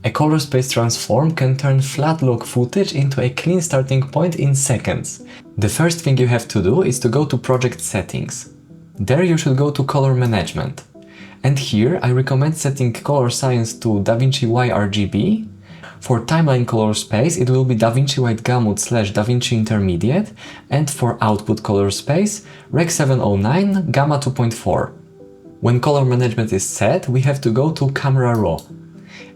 A color space transform can turn flat log footage into a clean starting point in seconds. The first thing you have to do is to go to Project Settings. There you should go to Color Management. And here I recommend setting color science to DaVinci YRGB. For timeline color space it will be DaVinci Wide Gamut / DaVinci Intermediate, and for output color space Rec.709 Gamma 2.4. When color management is set, we have to go to Camera RAW.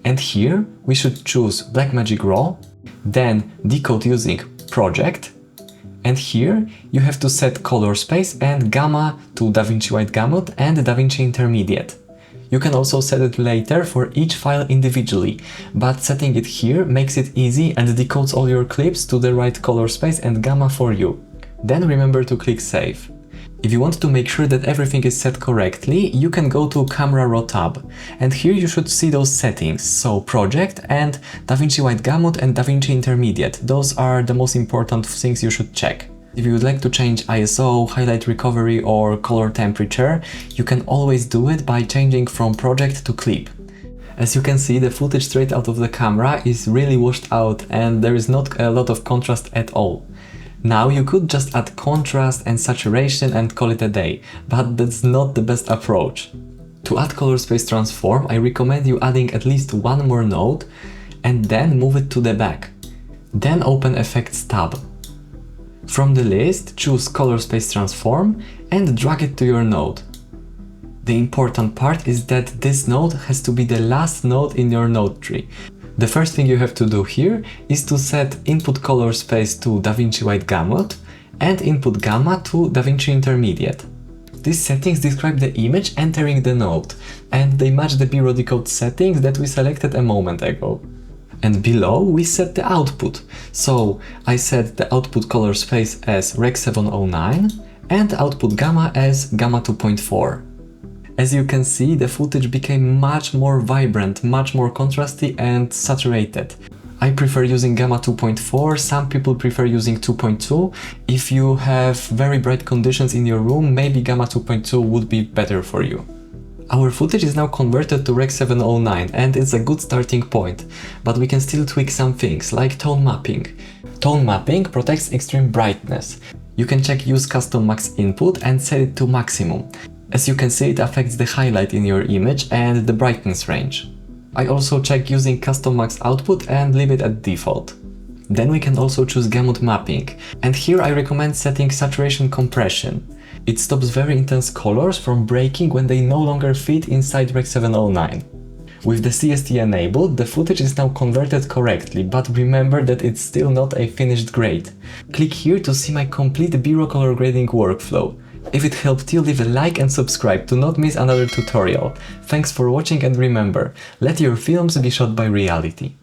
And here we should choose Blackmagic RAW, then Decode using Project, and here you have to set color space and gamma to DaVinci Wide Gamut and DaVinci Intermediate. You can also set it later for each file individually, but setting it here makes it easy and decodes all your clips to the right color space and gamma for you. Then remember to click Save. If you want to make sure that everything is set correctly, you can go to Camera RAW tab, and here you should see those settings, so Project and DaVinci Wide Gamut and DaVinci Intermediate. Those are the most important things you should check. If you would like to change ISO, highlight recovery or color temperature, you can always do it by changing from project to clip. As you can see, the footage straight out of the camera is really washed out and there is not a lot of contrast at all. Now you could just add contrast and saturation and call it a day, but that's not the best approach. To add color space transform, I recommend you adding at least one more node and then move it to the back. Then open Effects tab. From the list, choose color space transform and drag it to your node. The important part is that this node has to be the last node in your node tree. The first thing you have to do here is to set input color space to DaVinci Wide Gamut and input gamma to DaVinci Intermediate. These settings describe the image entering the node, and they match the BRAW decode settings that we selected a moment ago. And below we set the output, so I set the output color space as Rec.709 and output gamma as Gamma 2.4. As you can see, the footage became much more vibrant, much more contrasty and saturated. I prefer using Gamma 2.4, some people prefer using 2.2. If you have very bright conditions in your room, maybe Gamma 2.2 would be better for you. Our footage is now converted to Rec.709 and it's a good starting point, but we can still tweak some things, like tone mapping. Tone mapping protects extreme brightness. You can check Use Custom Max Input and set it to maximum. As you can see, it affects the highlight in your image and the brightness range. I also check using Custom Max Output and leave it at default. Then we can also choose Gamut Mapping, and here I recommend setting Saturation Compression. It stops very intense colors from breaking when they no longer fit inside Rec.709. With the CST enabled, the footage is now converted correctly, but remember that it's still not a finished grade. Click here to see my complete BRAW color grading workflow. If it helped you, leave a like and subscribe to not miss another tutorial. Thanks for watching and remember, let your films be shot by reality.